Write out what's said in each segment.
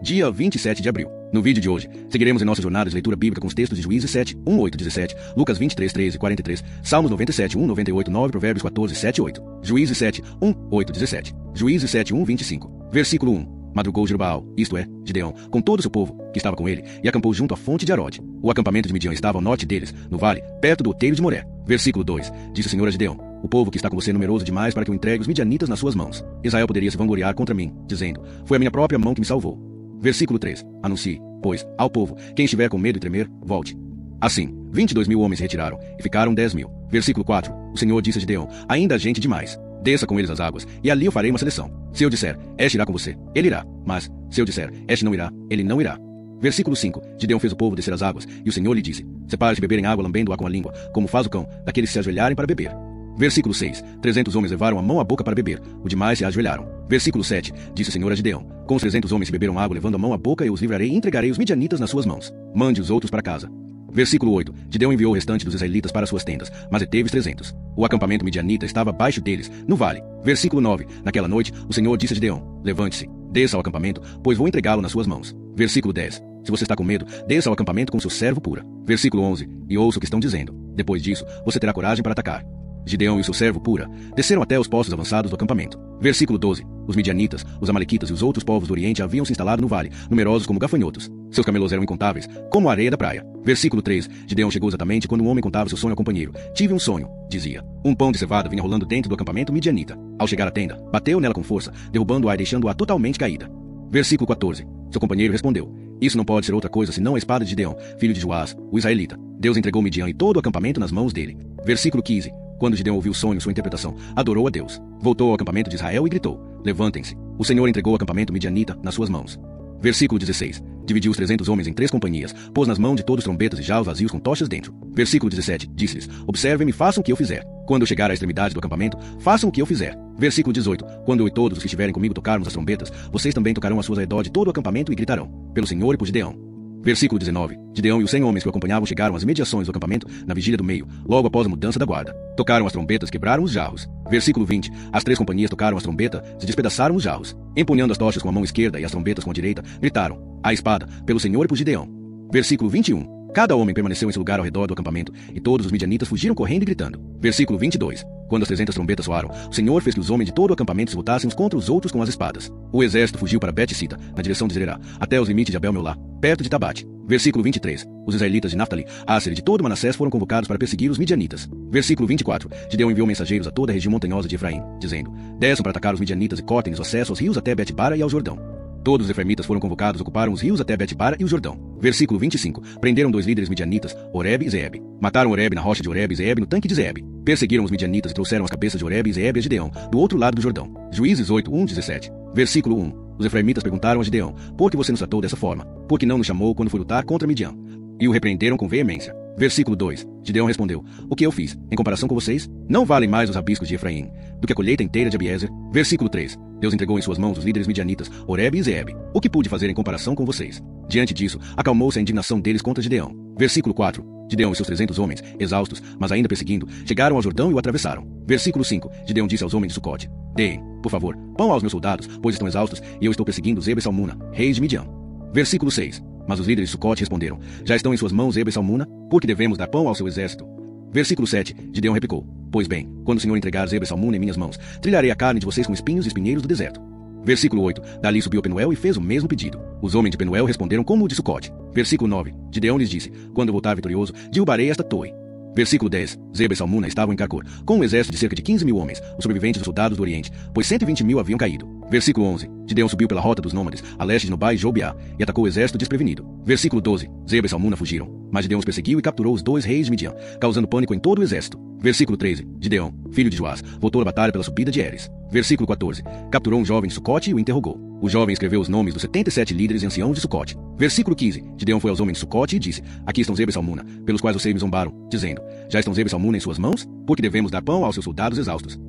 Dia 27 de abril. No vídeo de hoje, seguiremos em nossa jornada de leitura bíblica com os textos de Juízes 7, 1, 8, 17, Lucas 23, 13 e 43, Salmos 97, 1, 98, 9, Provérbios 14, 7 e 8, Juízes 7, 1, 8, 17, Juízes 7, 1, 25, versículo 1. Madrugou Jerubaal, isto é, Gideão, com todo o seu povo, que estava com ele, e acampou junto à fonte de Arode. O acampamento de Midian estava ao norte deles, no vale, perto do outeiro de Moré. Versículo 2. Disse o Senhor a Gideão: o povo que está com você é numeroso demais para que eu entregue os midianitas nas suas mãos. Israel poderia se vangloriar contra mim, dizendo: foi a minha própria mão que me salvou. Versículo 3. Anuncie, pois, ao povo: quem estiver com medo e tremer, volte. Assim, 22.000 homens se retiraram, e ficaram 10.000. Versículo 4. O Senhor disse a Gideão: ainda há gente demais. Desça com eles às águas, e ali eu farei uma seleção. Se eu disser: este irá com você, ele irá. Mas, se eu disser: este não irá, ele não irá. Versículo 5. Gideão fez o povo descer às águas, e o Senhor lhe disse: separe-se beberem água lambendo-a com a língua, como faz o cão, daqueles que se ajoelharem para beber. Versículo 6. 300 homens levaram a mão à boca para beber, o demais se ajoelharam. Versículo 7. Disse o Senhor a Gideão: com os 300 homens que beberam água levando a mão à boca, eu os livrarei e entregarei os midianitas nas suas mãos. Mande os outros para casa. Versículo 8. Gideão enviou o restante dos israelitas para suas tendas, mas deteve os 300. O acampamento midianita estava abaixo deles, no vale. Versículo 9. Naquela noite, o Senhor disse a Gideão: levante-se, desça ao acampamento, pois vou entregá-lo nas suas mãos. Versículo 10. Se você está com medo, desça ao acampamento com seu servo Pura. Versículo 11. E ouça o que estão dizendo. Depois disso, você terá coragem para atacar. Gideão e o seu servo Pura desceram até os postos avançados do acampamento. Versículo 12. Os midianitas, os amalequitas e os outros povos do Oriente haviam se instalado no vale, numerosos como gafanhotos. Seus camelos eram incontáveis, como a areia da praia. Versículo 3. Gideão chegou exatamente quando um homem contava seu sonho ao companheiro. Tive um sonho, dizia. Um pão de cevada vinha rolando dentro do acampamento midianita. Ao chegar à tenda, bateu nela com força, derrubando-a e deixando-a totalmente caída. Versículo 14. Seu companheiro respondeu: isso não pode ser outra coisa senão a espada de Gideão, filho de Joás, o israelita. Deus entregou Midian e todo o acampamento nas mãos dele. Versículo 15. Quando Gideão ouviu o sonho e sua interpretação, adorou a Deus. Voltou ao acampamento de Israel e gritou: levantem-se. O Senhor entregou o acampamento midianita nas suas mãos. Versículo 16. Dividiu os 300 homens em 3 companhias, pôs nas mãos de todos trombetas e jaus vazios com tochas dentro. Versículo 17. Disse-lhes: observem-me e façam o que eu fizer. Quando eu chegar à extremidade do acampamento, façam o que eu fizer. Versículo 18. Quando eu e todos os que estiverem comigo tocarmos as trombetas, vocês também tocarão as suas ao redor de todo o acampamento e gritarão: pelo Senhor e por Gideão. Versículo 19. Gideão e os 100 homens que o acompanhavam chegaram às imediações do acampamento, na vigília do meio, logo após a mudança da guarda. Tocaram as trombetas, quebraram os jarros. Versículo 20. As 3 companhias tocaram as trombetas, se despedaçaram os jarros. Empunhando as tochas com a mão esquerda e as trombetas com a direita, gritaram: a espada, pelo Senhor e por Gideão. Versículo 21. Cada homem permaneceu em seu lugar ao redor do acampamento, e todos os midianitas fugiram correndo e gritando. Versículo 22. Quando as 300 trombetas soaram, o Senhor fez que os homens de todo o acampamento se voltassem uns contra os outros com as espadas. O exército fugiu para Bet-Sita, na direção de Zererá, até os limites de Abel-Meolá, perto de Tabate. Versículo 23. Os israelitas de Naftali, Áser e de todo Manassés foram convocados para perseguir os midianitas. Versículo 24. Gideão enviou mensageiros a toda a região montanhosa de Efraim, dizendo: desçam para atacar os midianitas e cortem-lhes o acesso aos rios até Bet-Bara e ao Jordão. Todos os efraimitas foram convocados, ocuparam os rios até Bet-Bara e o Jordão. Versículo 25. Prenderam 2 líderes midianitas, Oreb e Zeeb. Mataram Oreb na rocha de Oreb e Zeeb no tanque de Zeeb. Perseguiram os midianitas e trouxeram as cabeças de Oreb e Zeeb a Gideão, do outro lado do Jordão. Juízes 8, 1, 17. Versículo 1. Os efraimitas perguntaram a Gideão: por que você nos tratou dessa forma? Por que não nos chamou quando foi lutar contra Midian? E o repreenderam com veemência. Versículo 2. Gideão respondeu: o que eu fiz, em comparação com vocês? Não valem mais os rabiscos de Efraim do que a colheita inteira de Abiezer. Versículo 3. Deus entregou em suas mãos os líderes midianitas, Oreb e Zeeb. O que pude fazer em comparação com vocês? Diante disso, acalmou-se a indignação deles contra Gideão. Versículo 4. Gideão e seus 300 homens, exaustos, mas ainda perseguindo, chegaram ao Jordão e o atravessaram. Versículo 5. Gideão disse aos homens de Sucote: deem, por favor, pão aos meus soldados, pois estão exaustos, e eu estou perseguindo Zeba e Salmuna, reis de Midian. Versículo 6. Mas os líderes de Sucote responderam: já estão em suas mãos Zeba e Salmuna, por que devemos dar pão ao seu exército? Versículo 7. Gideão replicou: pois bem, quando o Senhor entregar Zeba e Salmuna em minhas mãos, trilharei a carne de vocês com espinhos e espinheiros do deserto. Versículo 8. Dali subiu Penuel e fez o mesmo pedido. Os homens de Penuel responderam como o de Sucote. Versículo 9. Gideão lhes disse: quando eu voltar vitorioso, derrubarei esta torre. Versículo 10. Zeba e Salmuna estavam em Carcor, com um exército de cerca de 15.000 homens, os sobreviventes dos soldados do Oriente, pois 120.000 haviam caído. Versículo 11. Gideão subiu pela rota dos nômades, a leste de Nobai e Jobiá, e atacou o exército desprevenido. Versículo 12. Zeba e Salmuna fugiram, mas Gideão os perseguiu e capturou os 2 reis de Midian, causando pânico em todo o exército. Versículo 13. Gideão, filho de Joás, voltou à batalha pela subida de Eres. Versículo 14. Capturou um jovem de Sucote e o interrogou. O jovem escreveu os nomes dos 77 líderes e anciãos de Sucote. Versículo 15. Gideão foi aos homens de Sucote e disse: aqui estão Zeba e Salmuna, pelos quais vocês me zombaram, dizendo: já estão Zeba e Salmuna em suas mãos? Porque devemos dar pão aos seus soldados exaustos.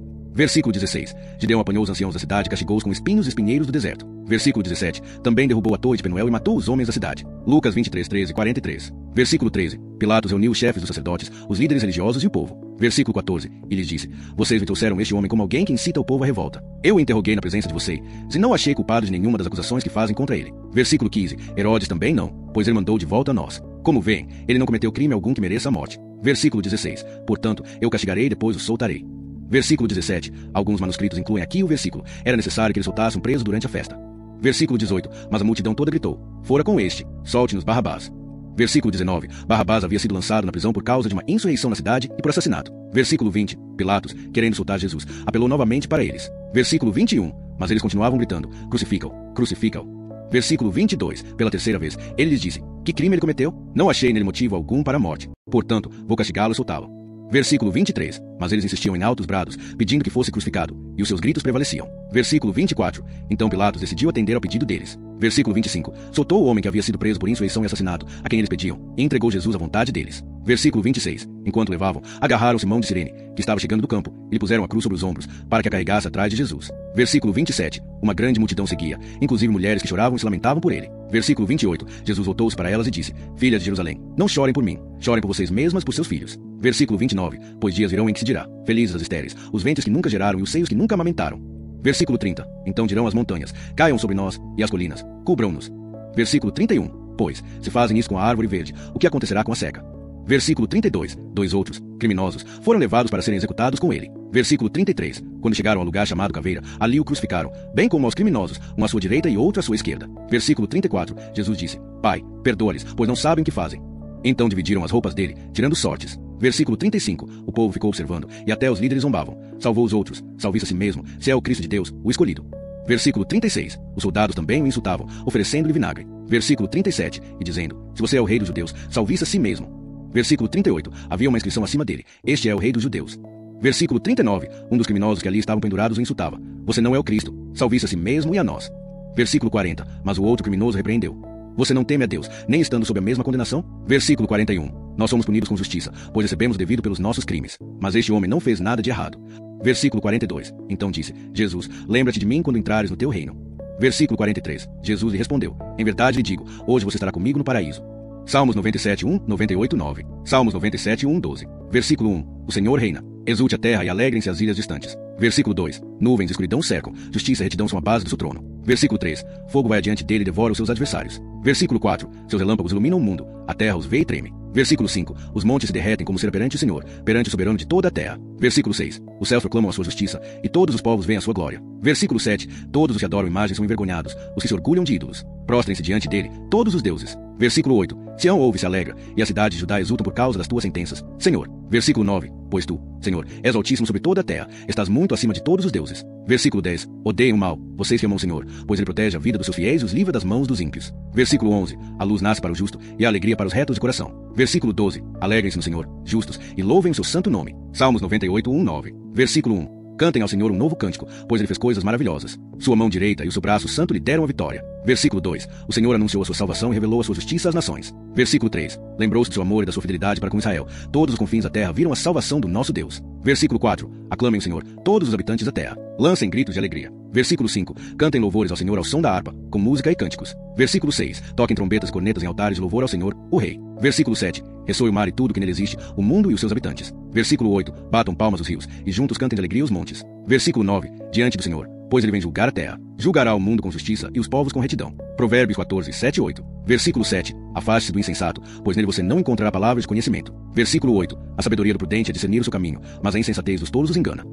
Versículo 16. Gideão apanhou os anciãos da cidade e castigou-os com espinhos e espinheiros do deserto. Versículo 17. Também derrubou a torre de Penuel e matou os homens da cidade. Lucas 23, 13 e 43. Versículo 13. Pilatos reuniu os chefes dos sacerdotes, os líderes religiosos e o povo. Versículo 14. E lhes disse: Vocês me trouxeram este homem como alguém que incita o povo à revolta. Eu o interroguei na presença de vocês, e não achei culpado de nenhuma das acusações que fazem contra ele. Versículo 15. Herodes também não, pois ele mandou de volta a nós. Como veem, ele não cometeu crime algum que mereça a morte. Versículo 16. Portanto, eu castigarei e depois o soltarei. Versículo 17. Alguns manuscritos incluem aqui o versículo: era necessário que ele soltasse um preso durante a festa. Versículo 18. Mas a multidão toda gritou: Fora com este, solte-nos Barrabás. Versículo 19. Barrabás havia sido lançado na prisão por causa de uma insurreição na cidade e por assassinato. Versículo 20. Pilatos, querendo soltar Jesus, apelou novamente para eles. Versículo 21. Mas eles continuavam gritando: Crucifica-o, crucifica-o. Versículo 22. Pela terceira vez, ele lhes disse: Que crime ele cometeu? Não achei nele motivo algum para a morte. Portanto, vou castigá-lo e soltá-lo. Versículo 23. Mas eles insistiam em altos brados, pedindo que fosse crucificado, e os seus gritos prevaleciam. Versículo 24. Então Pilatos decidiu atender ao pedido deles. Versículo 25. Soltou o homem que havia sido preso por insurreição e assassinato, a quem eles pediam, e entregou Jesus à vontade deles. Versículo 26. Enquanto levavam, agarraram Simão de Cirene, que estava chegando do campo, e lhe puseram a cruz sobre os ombros, para que a carregasse atrás de Jesus. Versículo 27. Uma grande multidão seguia, inclusive mulheres que choravam e se lamentavam por ele. Versículo 28. Jesus voltou-se para elas e disse: Filhas de Jerusalém, não chorem por mim, chorem por vocês mesmas e por seus filhos. Versículo 29. Pois dias virão em que se dirá: Felizes as estéreis, os ventres que nunca geraram e os seios que nunca amamentaram. Versículo 30. Então dirão as montanhas: Caiam sobre nós, e as colinas: Cubram-nos. Versículo 31. Pois, se fazem isso com a árvore verde, o que acontecerá com a seca? Versículo 32. Dois outros, criminosos, foram levados para serem executados com ele. Versículo 33. Quando chegaram ao lugar chamado Caveira, ali o crucificaram, bem como aos criminosos, um à sua direita e outro à sua esquerda. Versículo 34. Jesus disse: Pai, perdoa-lhes, pois não sabem o que fazem. Então dividiram as roupas dele, tirando sortes. Versículo 35. O povo ficou observando, e até os líderes zombavam. Salvou os outros, salve-se a si mesmo, se é o Cristo de Deus, o escolhido. Versículo 36. Os soldados também o insultavam, oferecendo-lhe vinagre. Versículo 37. E dizendo: Se você é o rei dos judeus, salve-se a si mesmo. Versículo 38. Havia uma inscrição acima dele: Este é o rei dos judeus. Versículo 39. Um dos criminosos que ali estavam pendurados o insultava: Você não é o Cristo, salve-se a si mesmo e a nós. Versículo 40. Mas o outro criminoso repreendeu: Você não teme a Deus, nem estando sob a mesma condenação? Versículo 41. Nós somos punidos com justiça, pois recebemos o devido pelos nossos crimes. Mas este homem não fez nada de errado. Versículo 42. Então disse: Jesus, lembra-te de mim quando entrares no teu reino. Versículo 43. Jesus lhe respondeu: Em verdade lhe digo, hoje você estará comigo no paraíso. Salmos 97, 1, 98, 9. Salmos 97, 1, 12. Versículo 1. O Senhor reina. Exulte a terra e alegrem-se as ilhas distantes. Versículo 2. Nuvens e escuridão cercam. Justiça e retidão são a base do seu trono. Versículo 3. Fogo vai adiante dele e devora os seus adversários. Versículo 4. Seus relâmpagos iluminam o mundo. A terra os vê e treme. Versículo 5. Os montes se derretem como cera perante o Senhor, perante o soberano de toda a terra. Versículo 6. Os céus proclamam a sua justiça, e todos os povos veem a sua glória. Versículo 7. Todos os que adoram imagens são envergonhados, os que se orgulham de ídolos. Prostrem-se diante dele todos os deuses. Versículo 8. Sião ouve e se alegra, e a cidade de Judá exultam por causa das tuas sentenças, Senhor. Versículo 9. Pois tu, Senhor, és altíssimo sobre toda a terra, estás muito acima de todos os deuses. Versículo 10. Odeiem o mal, vocês que amam o Senhor, pois ele protege a vida dos seus fiéis e os livra das mãos dos ímpios. Versículo 11. A luz nasce para o justo, e a alegria para os retos de coração. Versículo 12. Alegrem-se no Senhor, justos, e louvem o seu santo nome. Salmos 98, 1, 9. Versículo 1. Cantem ao Senhor um novo cântico, pois ele fez coisas maravilhosas. Sua mão direita e o seu braço santo lhe deram a vitória. Versículo 2. O Senhor anunciou a sua salvação e revelou a sua justiça às nações. Versículo 3. Lembrou-se do seu amor e da sua fidelidade para com Israel. Todos os confins da terra viram a salvação do nosso Deus. Versículo 4. Aclamem o Senhor, todos os habitantes da terra. Lancem gritos de alegria. Versículo 5. Cantem louvores ao Senhor ao som da harpa, com música e cânticos. Versículo 6. Toquem trombetas e cornetas em altares de louvor ao Senhor, o Rei. Versículo 7. Ressoe o mar e tudo que nele existe, o mundo e os seus habitantes. Versículo 8. Batam palmas os rios, e juntos cantem de alegria os montes. Versículo 9. Diante do Senhor, pois ele vem julgar a terra. Julgará o mundo com justiça e os povos com retidão. Provérbios 14, 7 e 8. Versículo 7. Afaste-se do insensato, pois nele você não encontrará palavras de conhecimento. Versículo 8. A sabedoria do prudente é discernir o seu caminho, mas a insensatez dos tolos os engana.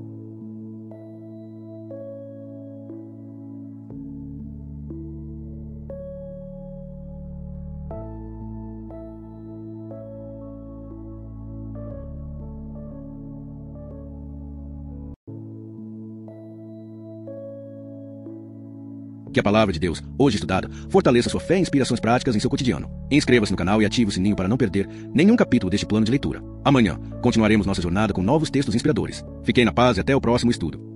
Que a palavra de Deus, hoje estudada, fortaleça sua fé e inspire ações práticas em seu cotidiano. Inscreva-se no canal e ative o sininho para não perder nenhum capítulo deste plano de leitura. Amanhã, continuaremos nossa jornada com novos textos inspiradores. Fiquem na paz e até o próximo estudo.